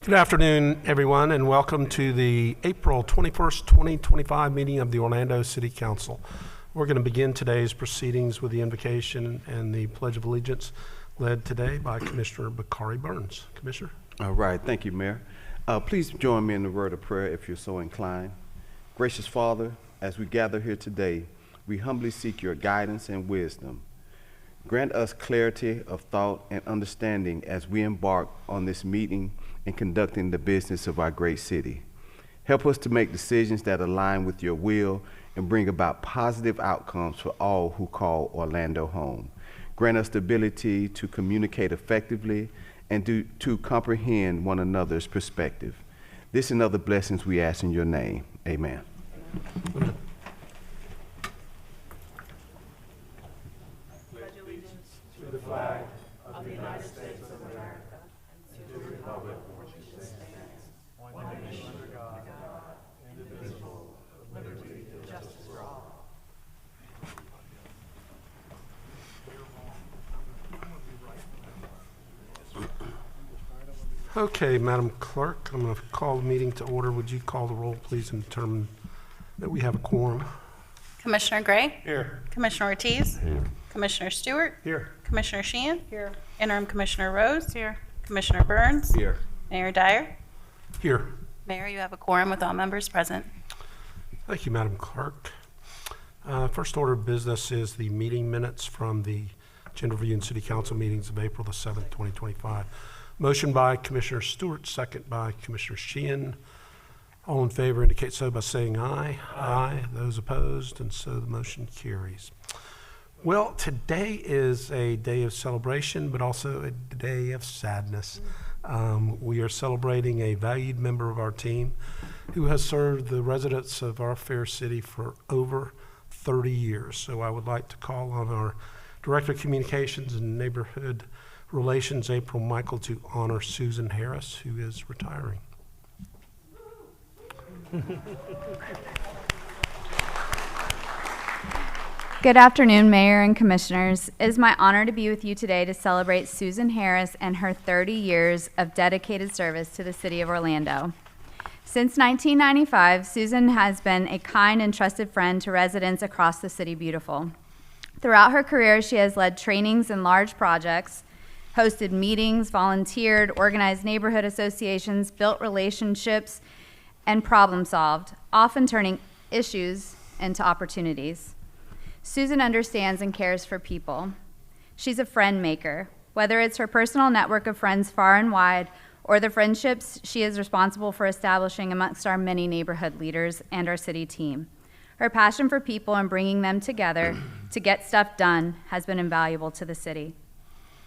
Good afternoon, everyone, and welcome to the April 21st, 2025 meeting of the Orlando City Council. We're going to begin today's proceedings with the invocation and the Pledge of Allegiance, led today by Commissioner Bakari Burns. Commissioner? All right, thank you, Mayor. Please join me in the word of prayer if you're so inclined. Gracious Father, as we gather here today, we humbly seek your guidance and wisdom. Grant us clarity of thought and understanding as we embark on this meeting and conducting the business of our great city. Help us to make decisions that align with your will and bring about positive outcomes for all who call Orlando home. Grant us the ability to communicate effectively and to comprehend one another's perspective. This and other blessings we ask in your name. Amen. Pledge allegiance to the flag of the United States of America and to the republic for which it stands, one nation under God, indivisible, with liberty and justice for all. Okay, Madam Clerk, I'm going to call the meeting to order. Would you call the roll, please, and determine that we have a quorum? Commissioner Gray? Here. Commissioner Ortiz? Here. Commissioner Stewart? Here. Commissioner Sheehan? Here. Interim Commissioner Rose? Here. Commissioner Burns? Here. Mayor Dyer? Here. Mayor, you have a quorum with all members present. Thank you, Madam Clerk. First order of business is the meeting minutes from the General Review and City Council meetings of April the 7th, 2025. Motion by Commissioner Stewart, second by Commissioner Sheehan. All in favor indicate so by saying aye. Aye. Those opposed, and so the motion carries. Well, today is a day of celebration, but also a day of sadness. We are celebrating a valued member of our team who has served the residents of our fair city for over 30 years. So I would like to call on our Director of Communications and Neighborhood Relations, April Michael, to honor Susan Harris, who is retiring. Good afternoon, Mayor and Commissioners. It is my honor to be with you today to celebrate Susan Harris and her 30 years of dedicated service to the City of Orlando. Since 1995, Susan has been a kind and trusted friend to residents across the City Beautiful. Throughout her career, she has led trainings and large projects, hosted meetings, volunteered, organized neighborhood associations, built relationships, and problem solved, often turning issues into opportunities. Susan understands and cares for people. She's a friend maker, whether it's her personal network of friends far and wide or the friendships she is responsible for establishing amongst our many neighborhood leaders and our city team. Her passion for people and bringing them together to get stuff done has been invaluable to the city.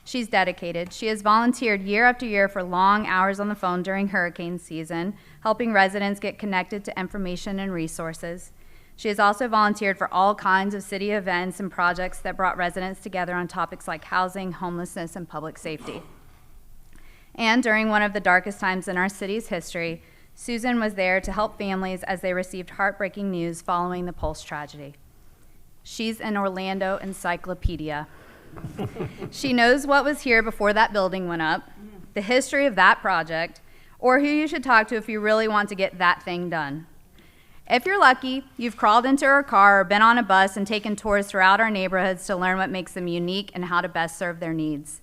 She's dedicated. She has volunteered year after year for long hours on the phone during hurricane season, helping residents get connected to information and resources. She has also volunteered for all kinds of city events and projects that brought residents together on topics like housing, homelessness, and public safety. And during one of the darkest times in our city's history, Susan was there to help families as they received heartbreaking news following the Pulse tragedy. She's an Orlando encyclopedia. She knows what was here before that building went up, the history of that project, or who you should talk to if you really want to get that thing done. If you're lucky, you've crawled into her car or been on a bus and taken tours throughout our neighborhoods to learn what makes them unique and how to best serve their needs.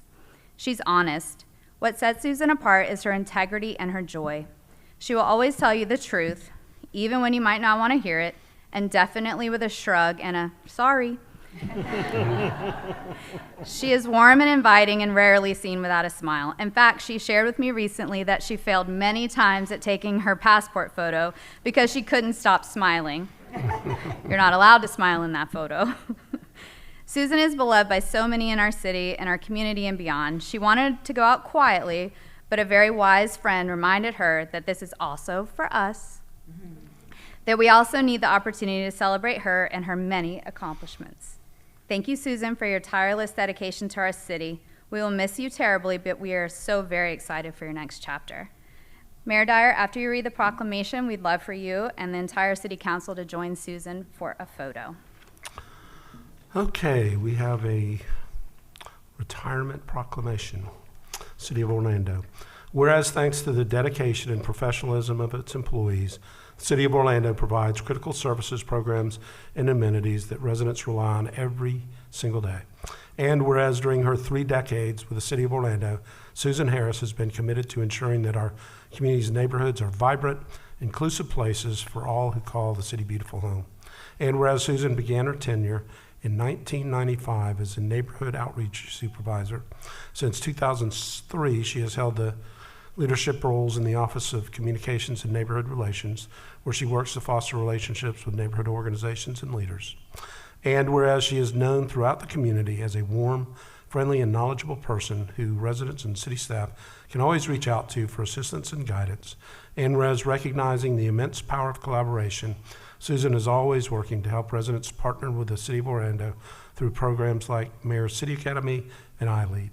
She's honest. What sets Susan apart is her integrity and her joy. She will always tell you the truth, even when you might not want to hear it, and definitely with a shrug and a sorry. She is warm and inviting and rarely seen without a smile. In fact, she shared with me recently that she failed many times at taking her passport photo because she couldn't stop smiling. You're not allowed to smile in that photo. Susan is beloved by so many in our city and our community and beyond. She wanted to go out quietly, but a very wise friend reminded her that this is also for us, that we also need the opportunity to celebrate her and her many accomplishments. Thank you, Susan, for your tireless dedication to our city. We will miss you terribly, but we are so very excited for your next chapter. Mayor Dyer, after you read the proclamation, we'd love for you and the entire City Council to join Susan for a photo. Okay, we have a retirement proclamation. City of Orlando. Whereas thanks to the dedication and professionalism of its employees, the City of Orlando provides critical services, programs, and amenities that residents rely on every single day. And whereas during her 3 decades with the City of Orlando, Susan Harris has been committed to ensuring that our community's neighborhoods are vibrant, inclusive places for all who call the city beautiful home. And whereas Susan began her tenure in 1995 as a neighborhood outreach supervisor, since 2003 she has held the leadership roles in the Office of Communications and Neighborhood Relations, where she works to foster relationships with neighborhood organizations and leaders. And whereas she is known throughout the community as a warm, friendly, and knowledgeable person who residents and city staff can always reach out to for assistance and guidance. And whereas recognizing the immense power of collaboration, Susan is always working to help residents partner with the City of Orlando through programs like Mayor's City Academy and iLead.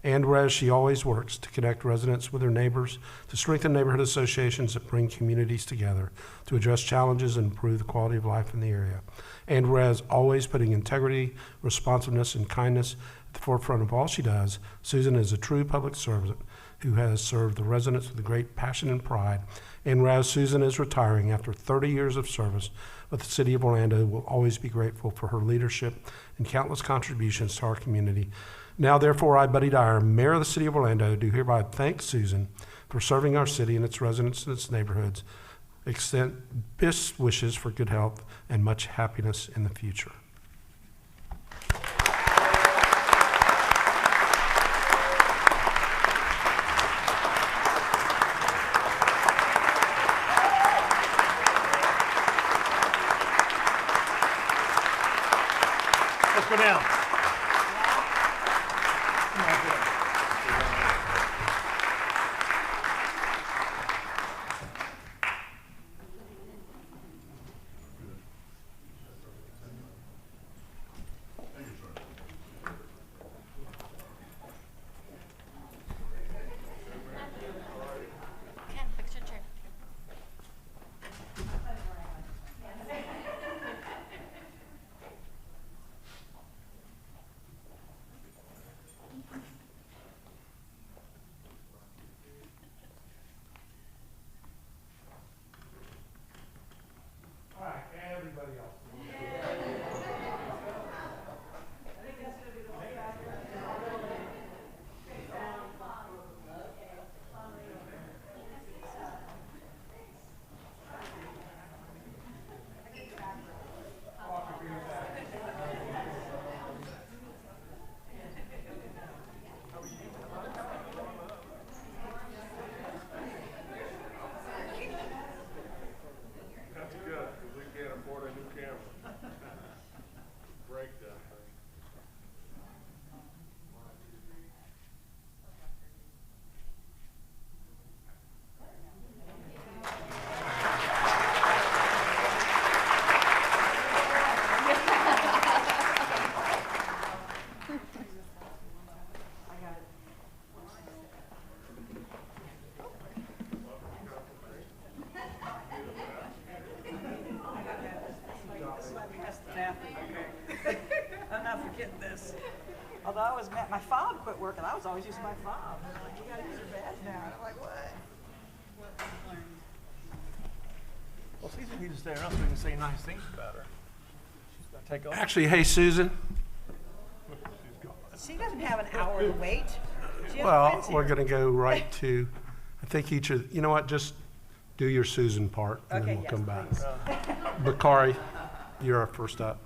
And whereas she always works to connect residents with their neighbors, to strengthen neighborhood associations that bring communities together, to address challenges and improve the quality of life in the area. And whereas always putting integrity, responsiveness, and kindness at the forefront of all she does, Susan is a true public servant who has served the residents with great passion and pride. And whereas Susan is retiring after 30 years of service with the City of Orlando, will always be grateful for her leadership and countless contributions to our community. Now, therefore, I, Buddy Dyer, Mayor of the City of Orlando, do hereby thank Susan for serving our city and its residents and its neighborhoods, extend best wishes for good health and much happiness in the future. Let's go down. Ken, fix your chair. All right, everybody else. That's good, because we can't afford a new camera. Break that thing. I'm not forgetting this. Although I was my fob quit working, I was always using my fob. They're like, you gotta use your badge now. And I'm like, what? Well, Caesar needs to stay around so we can say nice things about her. She's gonna take over. Actually, hey, Susan, She's gone. She doesn't have an hour to wait. She has well, friends we're here. going to go right to, I think each of, you know what, just do your Susan part, and Okay, then we'll yes, come back. please. Bakari, you're our first up.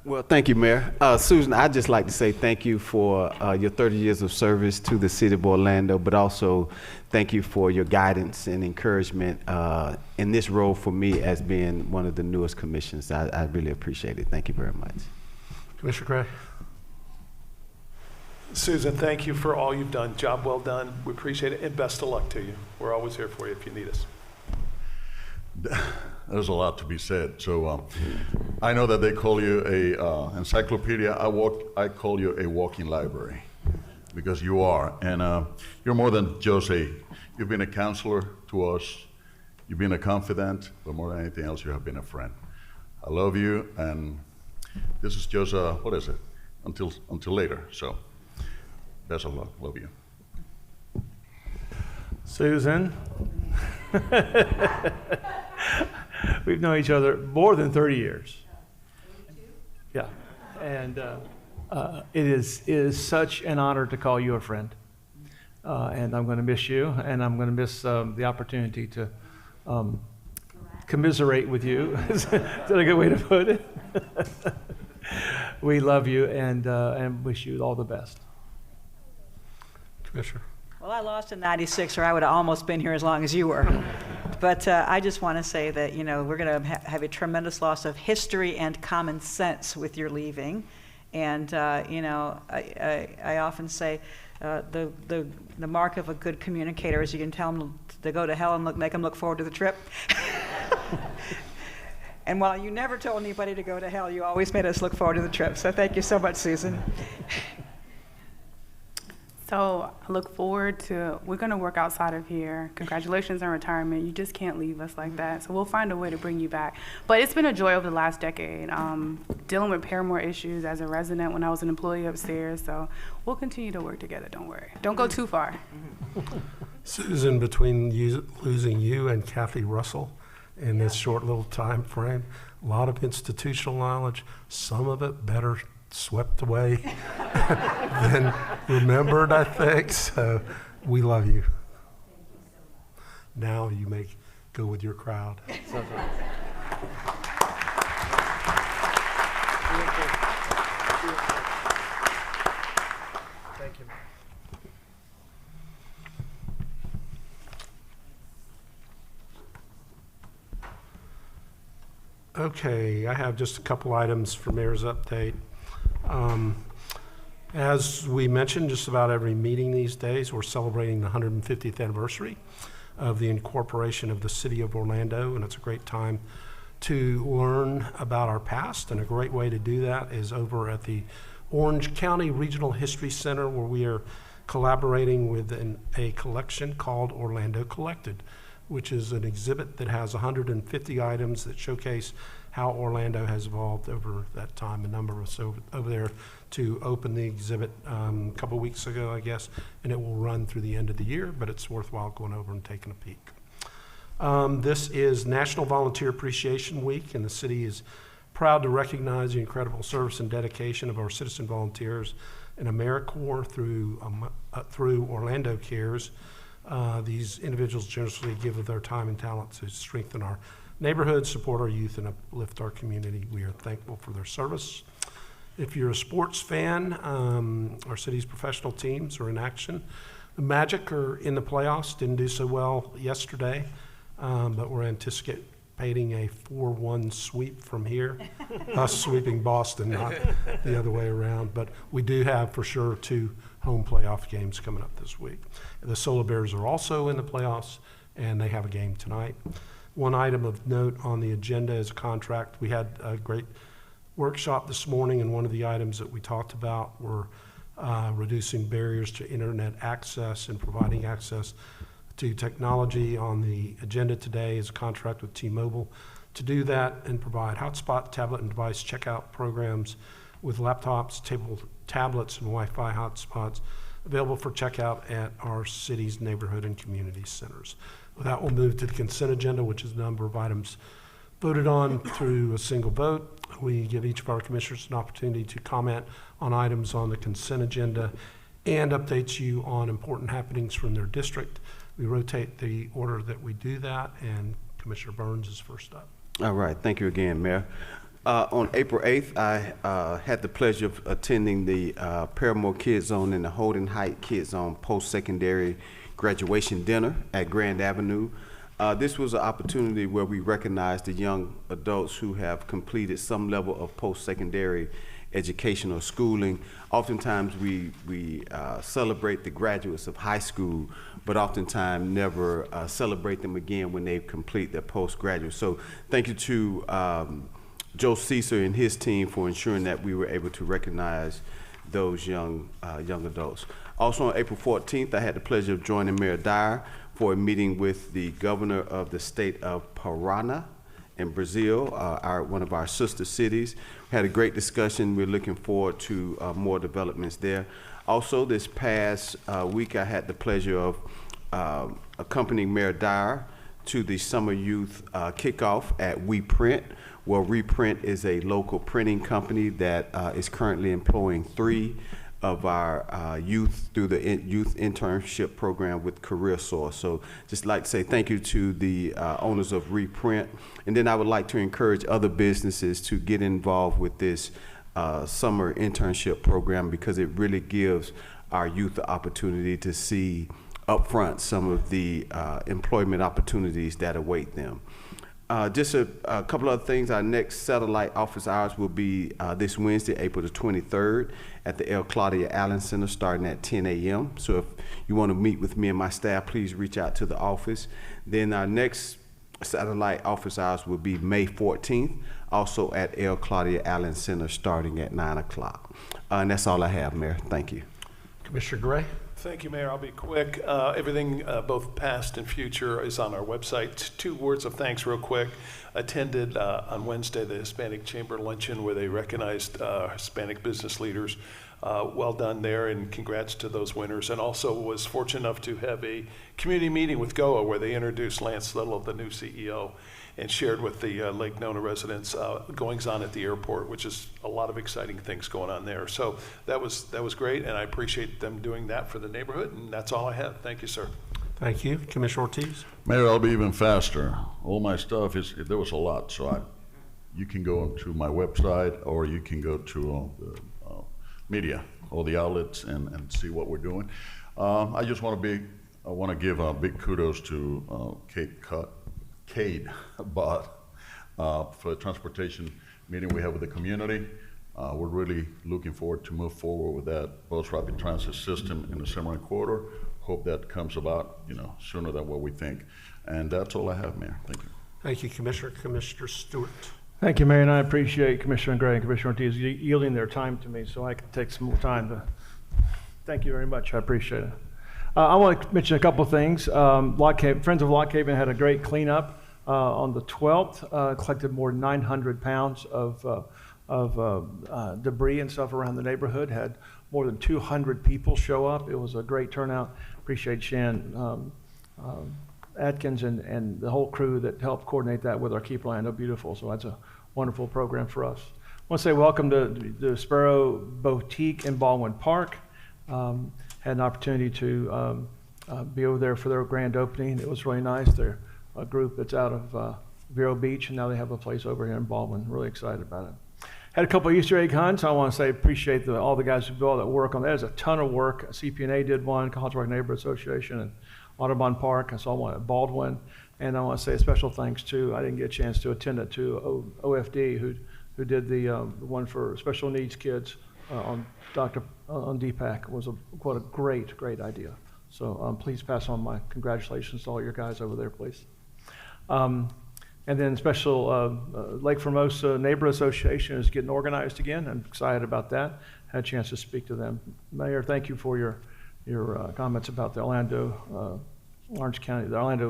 Well, thank you, Mayor. Susan, I'd just like to say thank you for your 30 years of service to the City of Orlando, but also thank you for your guidance and encouragement in this role for me as being one of the newest commissions. I really appreciate it. Thank you very much. Commissioner Cray. Susan, thank you for all you've done. Job well done. We appreciate it, and best of luck to you. We're always here for you if you need us. There's a lot to be said. So I know that they call you a encyclopedia. I call you a walking library, because you are. And you're more than just you've been a counselor to us. You've been a confidant, but more than anything else, you have been a friend. I love you, and this is just what is it? Until later. So best of luck. Love you. Susan. We've known each other more than 30 years. Yeah. And it is such an honor to call you a friend. And I'm going to miss you, and I'm going to miss the opportunity to commiserate with you. Is that a good way to put it? We love you and wish you all the best. Commissioner. Well, I lost in '96, or I would have almost been here as long as you were. But I just want to say that, you know, we're going to have a tremendous loss of history and common sense with your leaving. And, you know, I often say the mark of a good communicator is you can tell them to go to hell and make them look forward to the trip. And while you never told anybody to go to hell, you always made us look forward to the trip. So thank you so much, Susan. So I look forward to, we're going to work outside of here. Congratulations on retirement. You just can't leave us like that. So we'll find a way to bring you back. But it's been a joy over the last decade, dealing with Paramore issues as a resident when I was an employee upstairs. So we'll continue to work together, don't worry. Don't go too far. Susan, between losing you and Kathy Russell in this short little time frame, a lot of institutional knowledge, some of it better swept away than remembered, I think. So we love you. Now you may go with your crowd. Thank you. Okay, I have just a couple items for Mayor's update. As we mentioned, just about every meeting these days, we're celebrating the 150th anniversary of the incorporation of the City of Orlando, and it's a great time to learn about our past, and a great way to do that is over at the Orange County Regional History Center, where we are collaborating with a collection called Orlando Collected, which is an exhibit that has 150 items that showcase how Orlando has evolved over that time. A number of us over there to open the exhibit a couple weeks ago, I guess, and it will run through the end of the year, but it's worthwhile going over and taking a peek. This is National Volunteer Appreciation Week, and the city is proud to recognize the incredible service and dedication of our citizen volunteers and AmeriCorps through Orlando Cares. These individuals generously give of their time and talent to strengthen our neighborhoods, support our youth, and uplift our community. We are thankful for their service. If you're a sports fan, our city's professional teams are in action. The Magic are in the playoffs, didn't do so well yesterday, but we're anticipating a 4-1 sweep from here, us sweeping Boston, not the other way around. But we do have for sure 2 home playoff games coming up this week. The Solar Bears are also in the playoffs, and they have a game tonight. One item of note on the agenda is a contract. We had a great workshop this morning, and one of the items that we talked about were reducing barriers to internet access and providing access to technology. On the agenda today is a contract with T-Mobile to do that and provide hotspot, tablet, and device checkout programs with laptops, tablets, and Wi-Fi hotspots available for checkout at our city's neighborhood and community centers. With that, we'll move to the consent agenda, which is a number of items voted on through a single vote. We give each of our commissioners an opportunity to comment on items on the consent agenda and update you on important happenings from their district. We rotate the order that we do that, and Commissioner Burns is first up. All right, thank you again, Mayor. On April 8th, I had the pleasure of attending the Paramore Kids Zone and the Holden Height Kids Zone post-secondary graduation dinner at Grand Avenue. This was an opportunity where we recognized the young adults who have completed some level of post-secondary education or schooling. Oftentimes we celebrate the graduates of high school, but oftentimes never celebrate them again when they complete their postgraduate. So thank you to Joe Caesar and his team for ensuring that we were able to recognize those young adults. Also on April 14th, I had the pleasure of joining Mayor Dyer for a meeting with the governor of the state of Paraná in Brazil, one of our sister cities. We had a great discussion. We're looking forward to more developments there. Also, this past week, I had the pleasure of accompanying Mayor Dyer to the Summer Youth Kickoff at We Print. Well, Reprint is a local printing company that is currently employing 3 of our youth through the youth internship program with Career Source. So just like to say thank you to the owners of Reprint. And then I would like to encourage other businesses to get involved with this summer internship program, because it really gives our youth the opportunity to see upfront some of the employment opportunities that await them. Just a couple of things. Our next satellite office hours will be this Wednesday, April the 23rd at the L. Claudia Allen Center starting at 10 a.m. So if you want to meet with me and my staff, please reach out to the office. Then our next satellite office hours will be May 14th, also at L. Claudia Allen Center starting at 9 o'clock. And that's all I have, Mayor. Thank you. Commissioner Gray? Thank you, Mayor. I'll be quick. Everything, both past and future, is on our website. 2 words of thanks real quick. Attended on Wednesday the Hispanic Chamber Luncheon where they recognized Hispanic business leaders. Well done there, and congrats to those winners. And also was fortunate enough to have a community meeting with GOA where they introduced Lance Little, the new CEO, and shared with the Lake Nona residents goings on at the airport, which is a lot of exciting things going on there. So that was great, and I appreciate them doing that for the neighborhood, and that's all I have. Thank you, sir. Thank you. Commissioner Ortiz? Mayor, I'll be even faster. All my stuff there was a lot, so you can go to my website or you can go to the media, all the outlets, and see what we're doing. I just want to give big kudos to Cade Bott for the transportation meeting we have with the community. We're really looking forward to move forward with that bus rapid transit system in the Cimarron Corridor. Hope that comes about, sooner than what we think. And that's all I have, Mayor. Thank you. Thank you, Commissioner. Commissioner Stewart? Thank you, Mayor, and I appreciate Commissioner Gray and Commissioner Ortiz yielding their time to me so I can take some more time. Thank you very much. I appreciate it. I want to mention a couple of things. Friends of Lock Haven had a great cleanup on the 12th, collected more than 900 pounds of debris and stuff around the neighborhood, had more than 200 people show up. It was a great turnout. Appreciate Shan Atkins and the whole crew that helped coordinate that with our Keep Orlando Beautiful. So that's a wonderful program for us. I want to say welcome to the Sparrow Boutique in Baldwin Park. Had an opportunity to be over there for their grand opening. It was really nice. They're a group that's out of Vero Beach, and now they have a place over here in Baldwin. Really excited about it. Had a couple of Easter egg hunts. I want to say appreciate all the guys who do all that work on that. There's a ton of work. CP&A did one, College Park Neighborhood Association, and Audubon Park. I saw one at Baldwin. And I want to say a special thanks to, I didn't get a chance to attend it, to OFD, who did the one for special needs kids on DPAC. What a great idea. So please pass on my congratulations to all your guys over there, please. And then special Lake Formosa Neighborhood Association is getting organized again. I'm excited about that. Had a chance to speak to them. Mayor, thank you for your comments about the Orlando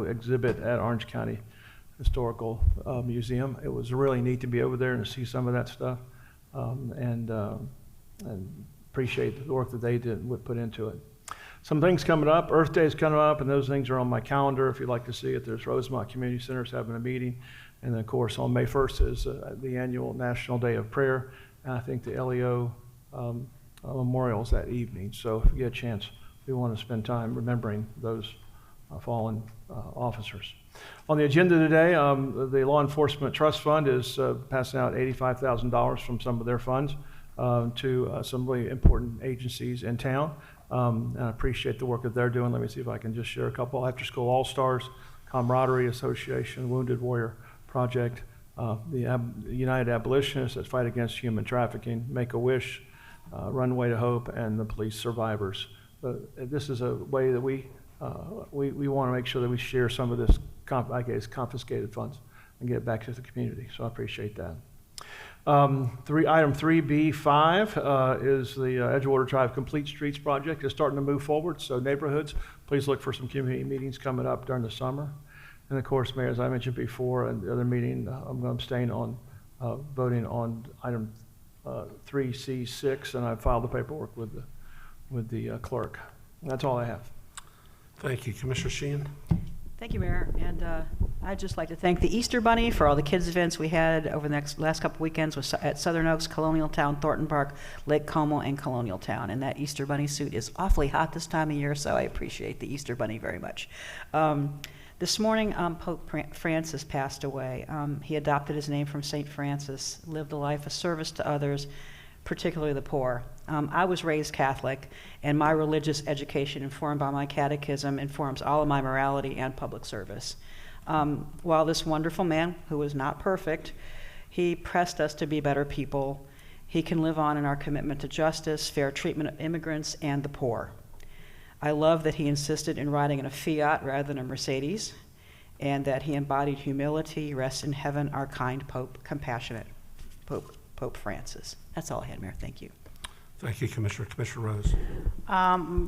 exhibit at Orange County Historical Museum. It was really neat to be over there and see some of that stuff, and appreciate the work that they put into it. Some things coming up. Earth Day is coming up, and those things are on my calendar if you'd like to see it. There's Rosemont Community Center's having a meeting, and then of course on May 1st is the annual National Day of Prayer, and I think the LEO memorials that evening. So if you get a chance, we want to spend time remembering those fallen officers. On the agenda today, the Law Enforcement Trust Fund is passing out $85,000 from some of their funds to some really important agencies in town. And I appreciate the work that they're doing. Let me see if I can just share a couple. After School All-Stars, Camaraderie Association, Wounded Warrior Project, the United Abolitionists that fight against human trafficking, Make-A-Wish, Runway to Hope, and the Police Survivors. This is a way that we want to make sure that we share some of this, confiscated funds and get it back to the community. So I appreciate that. Item 3B5 is the Edgewater Drive Complete Streets project. It's starting to move forward, so neighborhoods, please look for some community meetings coming up during the summer. And of course, Mayor, as I mentioned before in the other meeting, I'm going to abstain on voting on item 3C6, and I filed the paperwork with the clerk. And that's all I have. Thank you. Commissioner Sheehan? Thank you, Mayor. And I'd just like to thank the Easter Bunny for all the kids' events we had over the last couple weekends at Southern Oaks, Colonial Town, Thornton Park, Lake Como, and Colonial Town. And that Easter Bunny suit is awfully hot this time of year, so I appreciate the Easter Bunny very much. This morning, Pope Francis passed away. He adopted his name from St. Francis, lived a life of service to others, particularly the poor. I was raised Catholic, and my religious education, informed by my catechism, informs all of my morality and public service. While this wonderful man, who was not perfect, he pressed us to be better people, he can live on in our commitment to justice, fair treatment of immigrants, and the poor. I love that he insisted in riding in a Fiat rather than a Mercedes, and that he embodied humility. Rest in heaven, our kind Pope, compassionate Pope Francis. That's all I had, Mayor. Thank you. Thank you, Commissioner. Commissioner Rose?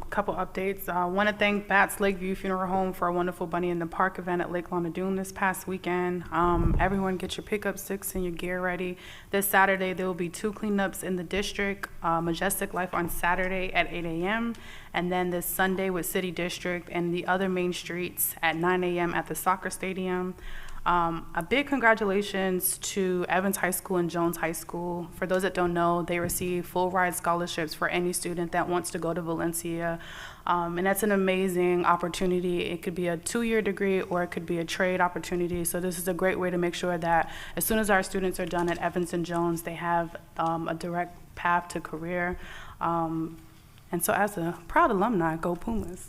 Couple updates. I want to thank Bats Lakeview Funeral Home for a wonderful Bunny in the Park event at Lake Ladoon this past weekend. Everyone get your pickup sticks and your gear ready. This Saturday, there will be 2 cleanups in the district, Majestic Life on Saturday at 8 a.m., and then this Sunday with City District and the other main streets at 9 a.m. at the soccer stadium. A big congratulations to Evans High School and Jones High School. For those that don't know, they receive full ride scholarships for any student that wants to go to Valencia. And that's an amazing opportunity. It could be a 2-year degree or it could be a trade opportunity. So this is a great way to make sure that as soon as our students are done at Evans and Jones, they have a direct path to career. And so as a proud alumni, go Pumas.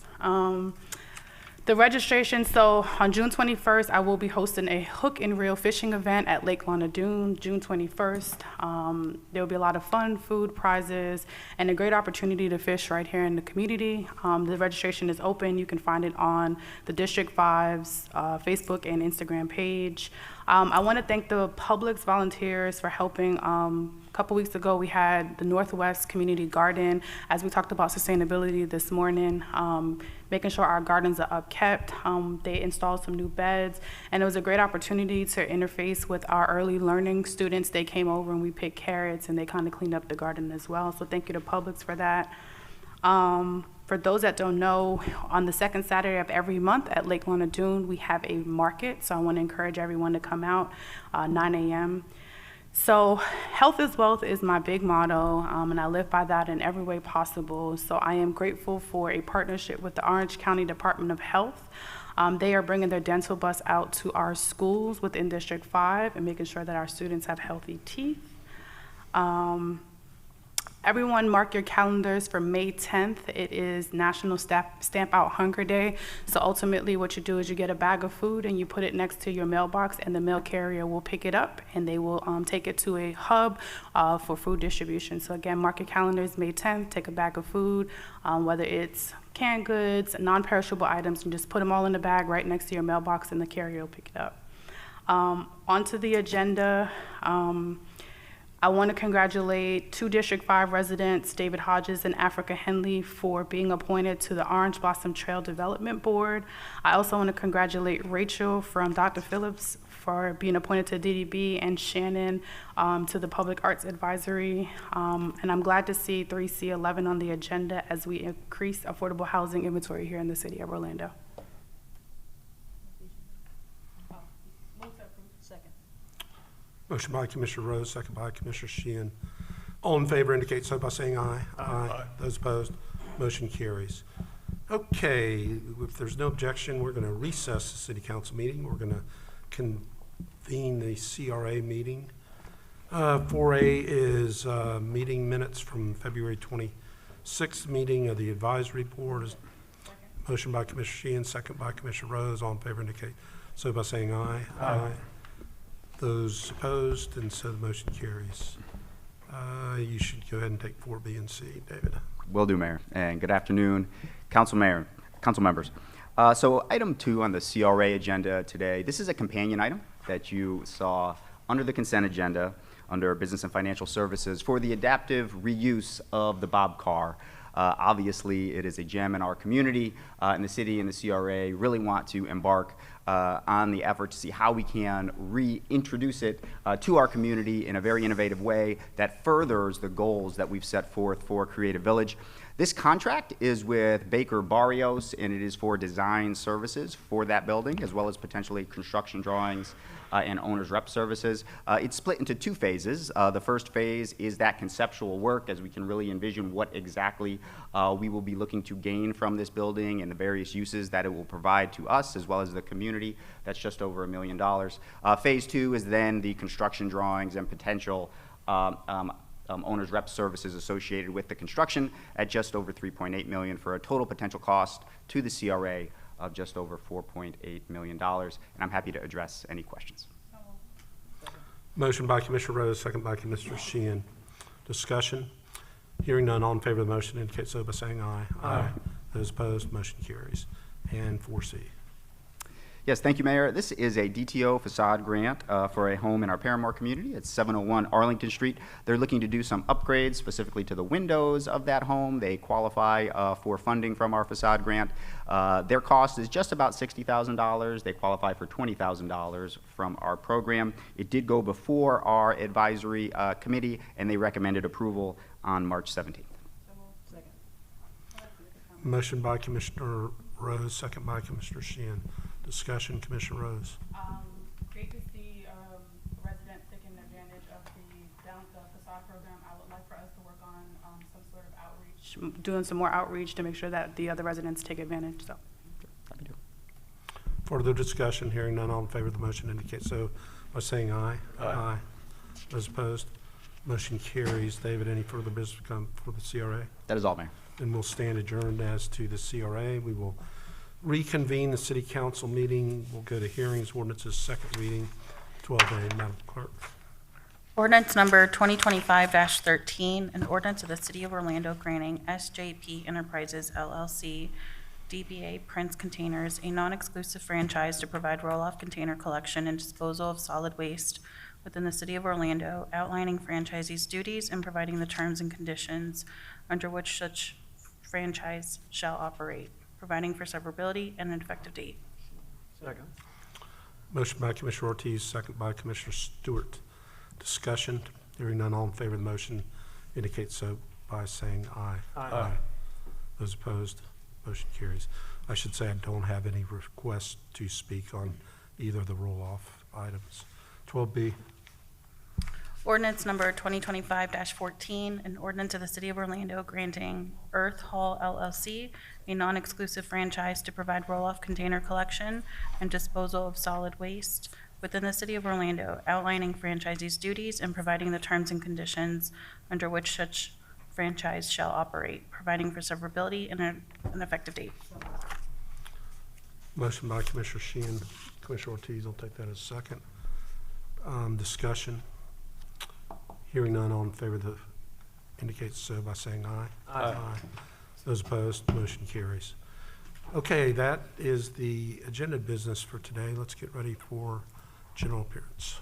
The registration, so on June 21st, I will be hosting a hook and reel fishing event at Lake Ladoon, June 21st. There will be a lot of fun, food, prizes, and a great opportunity to fish right here in the community. The registration is open. You can find it on the District 5's Facebook and Instagram page. I want to thank the Publix volunteers for helping. A couple weeks ago, we had the Northwest Community Garden, as we talked about sustainability this morning, making sure our gardens are upkept. They installed some new beds, and it was a great opportunity to interface with our early learning students. They came over and we picked carrots, and they kind of cleaned up the garden as well. So thank you to Publix for that. For those that don't know, on the second Saturday of every month at Lake Ladoon, we have a market. So I want to encourage everyone to come out 9 a.m. So health is wealth is my big motto, and I live by that in every way possible. So I am grateful for a partnership with the Orange County Department of Health. They are bringing their dental bus out to our schools within District 5 and making sure that our students have healthy teeth. Everyone mark your calendars for May 10th. It is National Stamp Out Hunger Day. So ultimately what you do is you get a bag of food and you put it next to your mailbox, and the mail carrier will pick it up and they will take it to a hub for food distribution. So again, mark your calendars, May 10th, take a bag of food, whether it's canned goods, non-perishable items, and just put them all in the bag right next to your mailbox and the carrier will pick it up. Onto the agenda. I want to congratulate 2 District 5 residents, David Hodges and Africa Henley, for being appointed to the Orange Blossom Trail Development Board. I also want to congratulate Rachel from Dr. Phillips for being appointed to DDB, and Shannon to the Public Arts Advisory. And I'm glad to see 3C11 on the agenda as we increase affordable housing inventory here in the city of Orlando. Motion by Commissioner Rose, second by Commissioner Sheehan. All in favor indicate so by saying aye. Aye. Those opposed, motion carries. Okay, if there's no objection, we're going to recess the city council meeting. We're going to convene the CRA meeting. 4A is meeting minutes from February 26th meeting of the advisory board. Motion by Commissioner Sheehan, second by Commissioner Rose. All in favor indicate so by saying aye. Aye. Those opposed, and so the motion carries. You should go ahead and take 4B and C, David. Will do, Mayor, and good afternoon, council members. So item 2 on the CRA agenda today, this is a companion item that you saw under the consent agenda under Business and Financial Services for the adaptive reuse of the Bob car. Obviously, it is a gem in our community, and the city and the CRA really want to embark on the effort to see how we can reintroduce it to our community in a very innovative way that furthers the goals that we've set forth for Creative Village. This contract is with Baker Barrios, and it is for design services for that building, as well as potentially construction drawings and owner's rep services. It's split into two phases. The first phase is that conceptual work, as we can really envision what exactly we will be looking to gain from this building and the various uses that it will provide to us as well as the community. That's just over $1 million. Phase two is then the construction drawings and potential owner's rep services associated with the construction at just over $3.8 million for a total potential cost to the CRA of just over $4.8 million. And I'm happy to address any questions. Motion by Commissioner Rose, second by Commissioner Sheehan. Discussion? Hearing none, all in favor of the motion indicate so by saying aye. Aye. Those opposed, motion carries. And 4C. Yes, thank you, Mayor. This is a DTO facade grant for a home in our Paramore community. It's 701 Arlington Street. They're looking to do some upgrades specifically to the windows of that home. They qualify for funding from our facade grant. Their cost is just about $60,000. They qualify for $20,000 from our program. It did go before our advisory committee, and they recommended approval on March 17th. Motion by Commissioner Rose, second by Commissioner Sheehan. Discussion, Commissioner Rose. Great to see residents taking advantage of the facade program. I would like for us to work on some sort of outreach, doing some more outreach to make sure that the other residents take advantage, so. Further discussion, hearing none, all in favor of the motion indicate so by saying aye. Aye. Those opposed, motion carries. David, any further business come for the CRA? That is all, Mayor. Then we'll stand adjourned as to the CRA. We will reconvene the city council meeting. We'll go to hearings, ordinances, second reading, 12A. Madam Clerk. Ordinance number 2025-13, an ordinance of the City of Orlando granting SJP Enterprises LLC, DBA Prince Containers, a non-exclusive franchise to provide roll-off container collection and disposal of solid waste within the City of Orlando, outlining franchisees' duties and providing the terms and conditions under which such franchise shall operate, providing for severability and an effective date. Second. Motion by Commissioner Ortiz, second by Commissioner Stewart. Discussion, hearing none, all in favor of the motion indicate so by saying aye. Aye. Those opposed, motion carries. I should say I don't have any requests to speak on either of the roll-off items. 12B. Ordinance number 2025-14, an ordinance of the City of Orlando granting Earth Hall LLC a non-exclusive franchise to provide roll-off container collection and disposal of solid waste within the City of Orlando, outlining franchisees' duties and providing the terms and conditions under which such franchise shall operate, providing for severability and an effective date. Motion by Commissioner Sheehan. Commissioner Ortiz will take that as second. Discussion. Hearing none, all in favor of the indicates so by saying aye. Aye. Those opposed, motion carries. Okay, that is the agenda business for today. Let's get ready for general appearance.